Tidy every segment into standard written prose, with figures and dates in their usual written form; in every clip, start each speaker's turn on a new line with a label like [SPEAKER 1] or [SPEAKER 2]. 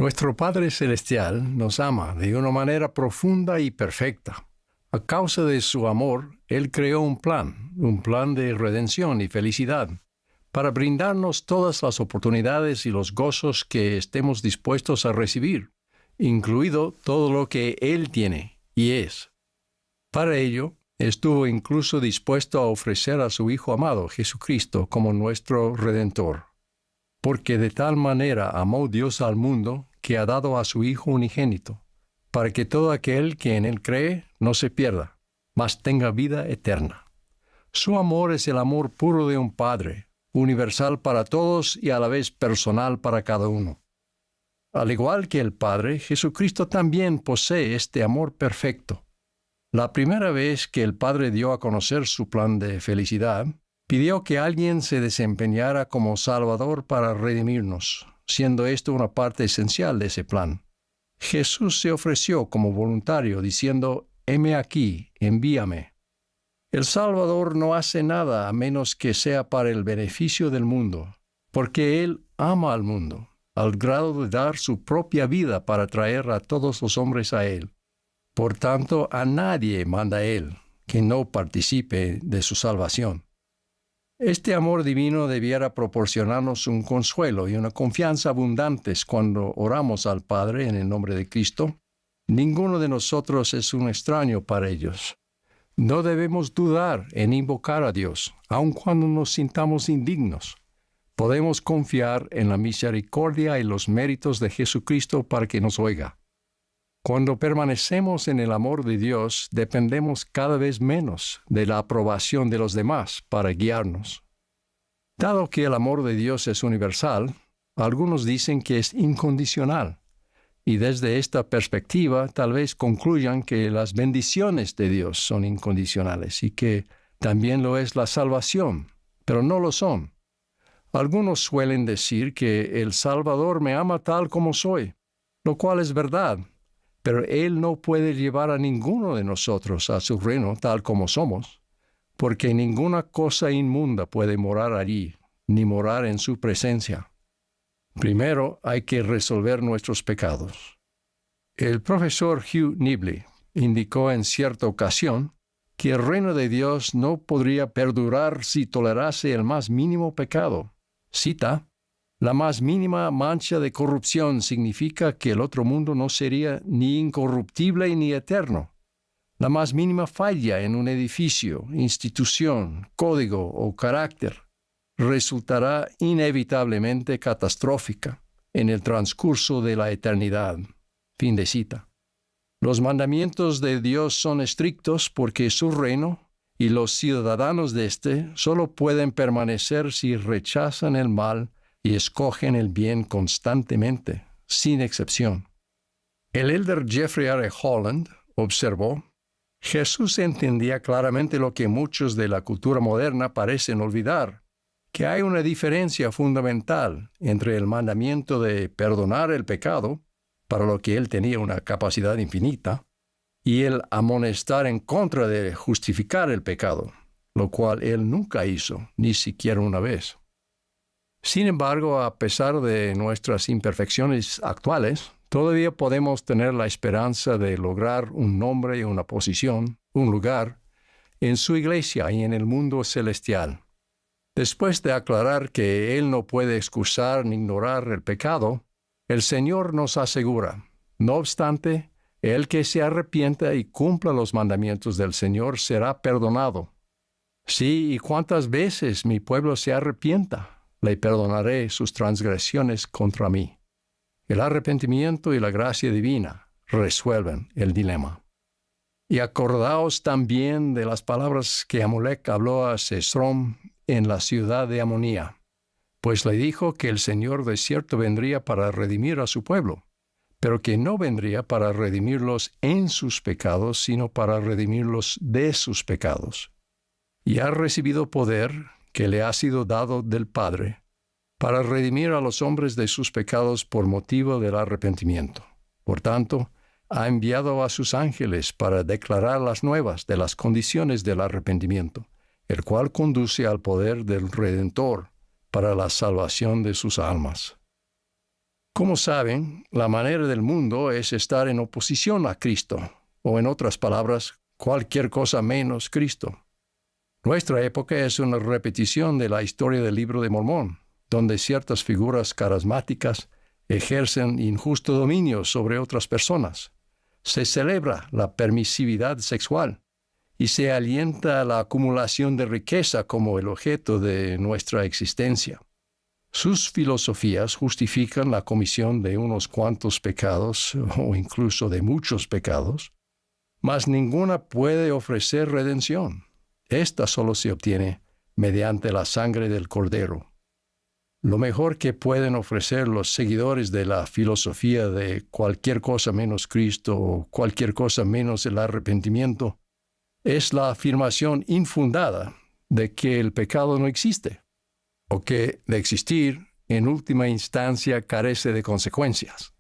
[SPEAKER 1] Nuestro Padre Celestial nos ama de una manera profunda y perfecta. A causa de su amor, Él creó un plan de redención y felicidad, para brindarnos todas las oportunidades y los gozos que estemos dispuestos a recibir, incluido todo lo que Él tiene y es. Para ello, estuvo incluso dispuesto a ofrecer a su Hijo amado, Jesucristo, como nuestro Redentor. Porque de tal manera amó Dios al mundo, que ha dado a su Hijo unigénito, para que todo aquel que en Él cree no se pierda, mas tenga vida eterna. Su amor es el amor puro de un Padre, universal para todos y a la vez personal para cada uno. Al igual que el Padre, Jesucristo también posee este amor perfecto. La primera vez que el Padre dio a conocer su plan de felicidad, pidió que alguien se desempeñara como Salvador para redimirnos, siendo esto una parte esencial de ese plan. Jesús se ofreció como voluntario, diciendo: «Heme aquí, envíame». El Salvador no hace nada a menos que sea para el beneficio del mundo, porque Él ama al mundo, al grado de dar su propia vida para traer a todos los hombres a Él. Por tanto, a nadie manda Él que no participe de su salvación. Este amor divino debiera proporcionarnos un consuelo y una confianza abundantes cuando oramos al Padre en el nombre de Cristo. Ninguno de nosotros es un extraño para ellos. No debemos dudar en invocar a Dios, aun cuando nos sintamos indignos. Podemos confiar en la misericordia y los méritos de Jesucristo para que nos oiga. Cuando permanecemos en el amor de Dios, dependemos cada vez menos de la aprobación de los demás para guiarnos. Dado que el amor de Dios es universal, algunos dicen que es incondicional, y desde esta perspectiva tal vez concluyan que las bendiciones de Dios son incondicionales y que también lo es la salvación, pero no lo son. Algunos suelen decir que el Salvador me ama tal como soy, lo cual es verdad. Pero Él no puede llevar a ninguno de nosotros a su reino tal como somos, porque ninguna cosa inmunda puede morar allí, ni morar en su presencia. Primero hay que resolver nuestros pecados. El profesor Hugh Nibley indicó en cierta ocasión que el reino de Dios no podría perdurar si tolerase el más mínimo pecado. Cita: «La más mínima mancha de corrupción significa que el otro mundo no sería ni incorruptible ni eterno. La más mínima falla en un edificio, institución, código o carácter resultará inevitablemente catastrófica en el transcurso de la eternidad». Fin de cita. Los mandamientos de Dios son estrictos porque su reino y los ciudadanos de éste solo pueden permanecer si rechazan el mal y escogen el bien constantemente, sin excepción. El elder Jeffrey R. Holland observó: «Jesús entendía claramente lo que muchos de la cultura moderna parecen olvidar, que hay una diferencia fundamental entre el mandamiento de perdonar el pecado, para lo que Él tenía una capacidad infinita, y el amonestar en contra de justificar el pecado, lo cual Él nunca hizo, ni siquiera una vez». Sin embargo, a pesar de nuestras imperfecciones actuales, todavía podemos tener la esperanza de lograr un nombre y una posición, un lugar, en su iglesia y en el mundo celestial. Después de aclarar que Él no puede excusar ni ignorar el pecado, el Señor nos asegura: «No obstante, el que se arrepienta y cumpla los mandamientos del Señor será perdonado. Sí, y cuántas veces mi pueblo se arrepienta, le perdonaré sus transgresiones contra mí». El arrepentimiento y la gracia divina resuelven el dilema. Y acordaos también de las palabras que Amulek habló a Sesrom en la ciudad de Amonía, pues le dijo que el Señor de cierto vendría para redimir a su pueblo, pero que no vendría para redimirlos en sus pecados, sino para redimirlos de sus pecados. Y ha recibido poder que le ha sido dado del Padre, para redimir a los hombres de sus pecados por motivo del arrepentimiento. Por tanto, ha enviado a sus ángeles para declarar las nuevas de las condiciones del arrepentimiento, el cual conduce al poder del Redentor para la salvación de sus almas. Como saben, la manera del mundo es estar en oposición a Cristo, o en otras palabras, cualquier cosa menos Cristo. Nuestra época es una repetición de la historia del Libro de Mormón, donde ciertas figuras carismáticas ejercen injusto dominio sobre otras personas. Se celebra la permisividad sexual y se alienta la acumulación de riqueza como el objeto de nuestra existencia. Sus filosofías justifican la comisión de unos cuantos pecados, o incluso de muchos pecados, mas ninguna puede ofrecer redención. Esta solo se obtiene mediante la sangre del Cordero. Lo mejor que pueden ofrecer los seguidores de la filosofía de cualquier cosa menos Cristo o cualquier cosa menos el arrepentimiento es la afirmación infundada de que el pecado no existe, o que, de existir, en última instancia carece de consecuencias.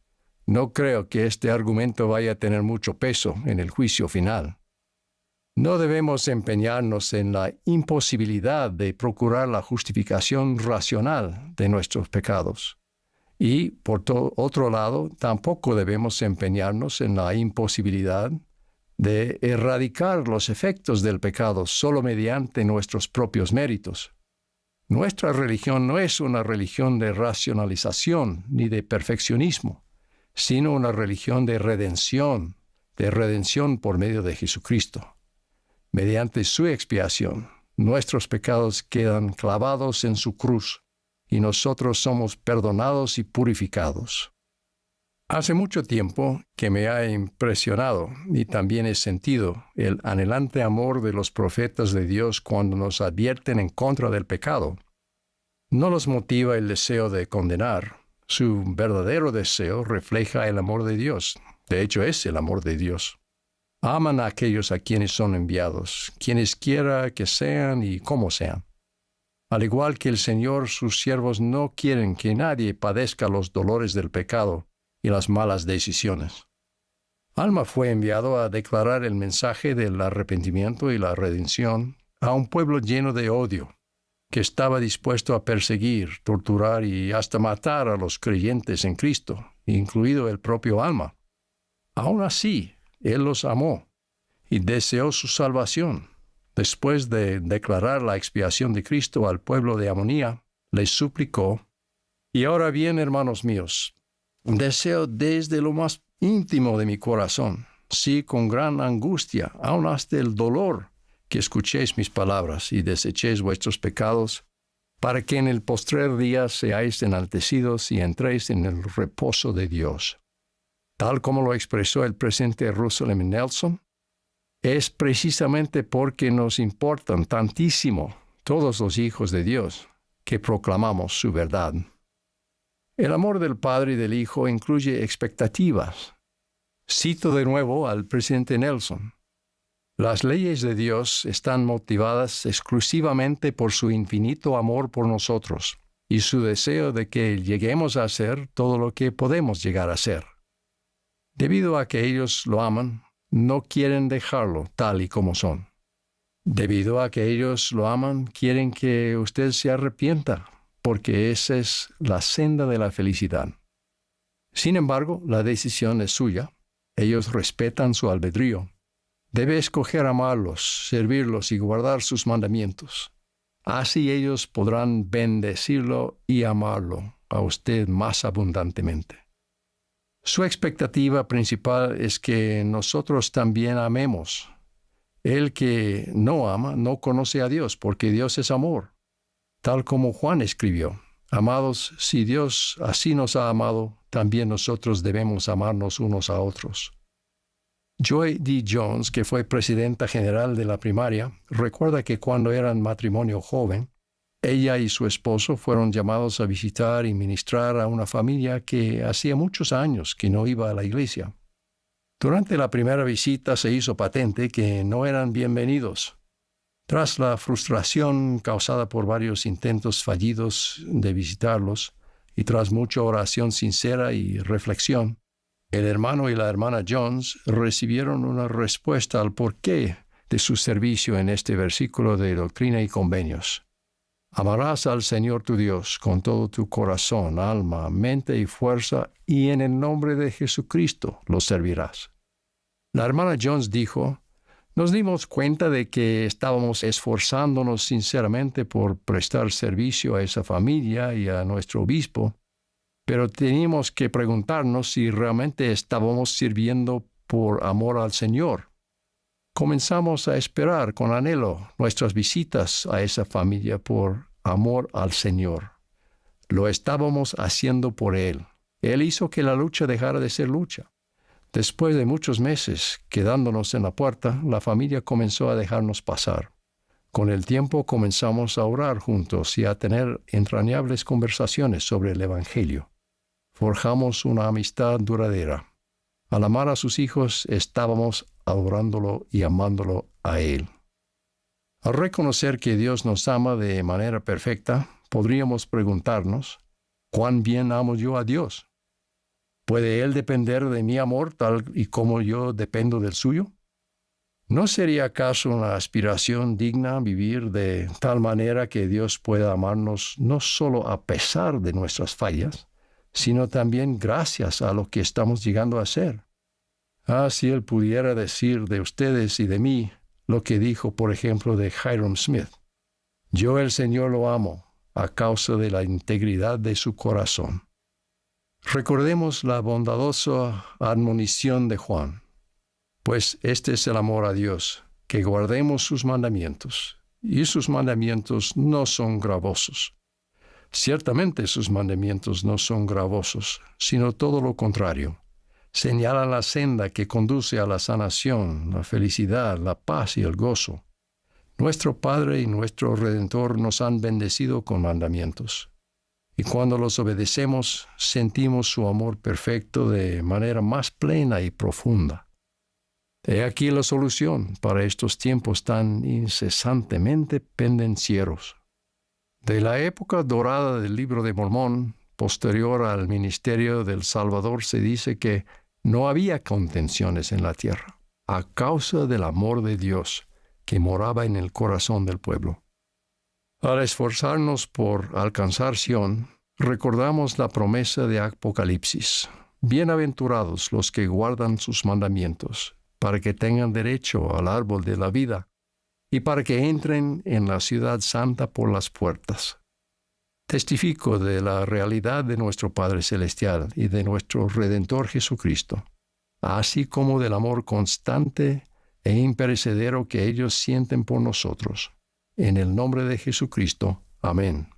[SPEAKER 1] No creo que este argumento vaya a tener mucho peso en el juicio final. No debemos empeñarnos en la imposibilidad de procurar la justificación racional de nuestros pecados. Y, por otro lado, tampoco debemos empeñarnos en la imposibilidad de erradicar los efectos del pecado solo mediante nuestros propios méritos. Nuestra religión no es una religión de racionalización ni de perfeccionismo, sino una religión de redención por medio de Jesucristo. Mediante su expiación, nuestros pecados quedan clavados en su cruz y nosotros somos perdonados y purificados. Hace mucho tiempo que me ha impresionado y también he sentido el anhelante amor de los profetas de Dios cuando nos advierten en contra del pecado. No los motiva el deseo de condenar. Su verdadero deseo refleja el amor de Dios. De hecho, es el amor de Dios. Aman a aquellos a quienes son enviados, quienes quiera que sean y como sean. Al igual que el Señor, sus siervos no quieren que nadie padezca los dolores del pecado y las malas decisiones. Alma fue enviado a declarar el mensaje del arrepentimiento y la redención a un pueblo lleno de odio, que estaba dispuesto a perseguir, torturar y hasta matar a los creyentes en Cristo, incluido el propio Alma. Aún así, Él los amó y deseó su salvación. Después de declarar la expiación de Cristo al pueblo de Amonía, les suplicó: «Y ahora bien, hermanos míos, deseo desde lo más íntimo de mi corazón, sí con gran angustia, aun hasta el dolor, que escuchéis mis palabras y desechéis vuestros pecados, para que en el postrer día seáis enaltecidos y entréis en el reposo de Dios». Tal como lo expresó el presidente Russell M. Nelson, es precisamente porque nos importan tantísimo todos los hijos de Dios que proclamamos su verdad. El amor del Padre y del Hijo incluye expectativas. Cito de nuevo al presidente Nelson: «Las leyes de Dios están motivadas exclusivamente por su infinito amor por nosotros y su deseo de que lleguemos a ser todo lo que podemos llegar a ser. Debido a que ellos lo aman, no quieren dejarlo tal y como son. Debido a que ellos lo aman, quieren que usted se arrepienta, porque esa es la senda de la felicidad. Sin embargo, la decisión es suya. Ellos respetan su albedrío. Debe escoger amarlos, servirlos y guardar sus mandamientos. Así ellos podrán bendecirlo y amarlo a usted más abundantemente. Su expectativa principal es que nosotros también amemos. El que no ama no conoce a Dios, porque Dios es amor. Tal como Juan escribió: «Amados, si Dios así nos ha amado, también nosotros debemos amarnos unos a otros». Joy D. Jones, que fue presidenta general de la primaria, recuerda que cuando eran matrimonio joven, ella y su esposo fueron llamados a visitar y ministrar a una familia que hacía muchos años que no iba a la iglesia. Durante la primera visita se hizo patente que no eran bienvenidos. Tras la frustración causada por varios intentos fallidos de visitarlos y tras mucha oración sincera y reflexión, el hermano y la hermana Jones recibieron una respuesta al porqué de su servicio en este versículo de Doctrina y Convenios. Amarás al Señor tu Dios con todo tu corazón, alma, mente y fuerza, y en el nombre de Jesucristo lo servirás. La hermana Jones dijo, nos dimos cuenta de que estábamos esforzándonos sinceramente por prestar servicio a esa familia y a nuestro obispo, pero teníamos que preguntarnos si realmente estábamos sirviendo por amor al Señor. Comenzamos a esperar con anhelo nuestras visitas a esa familia por amor al Señor. Lo estábamos haciendo por Él. Él hizo que la lucha dejara de ser lucha. Después de muchos meses quedándonos en la puerta, la familia comenzó a dejarnos pasar. Con el tiempo comenzamos a orar juntos y a tener entrañables conversaciones sobre el Evangelio. Forjamos una amistad duradera. Al amar a sus hijos, estábamos adorándolo y amándolo a Él. Al reconocer que Dios nos ama de manera perfecta, podríamos preguntarnos, ¿cuán bien amo yo a Dios? ¿Puede Él depender de mi amor tal y como yo dependo del suyo? ¿No sería acaso una aspiración digna vivir de tal manera que Dios pueda amarnos no solo a pesar de nuestras fallas, sino también gracias a lo que estamos llegando a ser? Ah, si Él pudiera decir de ustedes y de mí lo que dijo, por ejemplo, de Hyrum Smith. Yo el Señor lo amo a causa de la integridad de su corazón. Recordemos la bondadosa admonición de Juan. Pues este es el amor a Dios, que guardemos sus mandamientos, y sus mandamientos no son gravosos. Ciertamente sus mandamientos no son gravosos, sino todo lo contrario. Señalan la senda que conduce a la sanación, la felicidad, la paz y el gozo. Nuestro Padre y nuestro Redentor nos han bendecido con mandamientos. Y cuando los obedecemos, sentimos su amor perfecto de manera más plena y profunda. He aquí la solución para estos tiempos tan incesantemente pendencieros. De la época dorada del Libro de Mormón, posterior al ministerio del Salvador, se dice que no había contenciones en la tierra, a causa del amor de Dios que moraba en el corazón del pueblo. Al esforzarnos por alcanzar Sión, recordamos la promesa de Apocalipsis. Bienaventurados los que guardan sus mandamientos, para que tengan derecho al árbol de la vida y para que entren en la ciudad santa por las puertas. Testifico de la realidad de nuestro Padre Celestial y de nuestro Redentor Jesucristo, así como del amor constante e imperecedero que ellos sienten por nosotros. En el nombre de Jesucristo. Amén.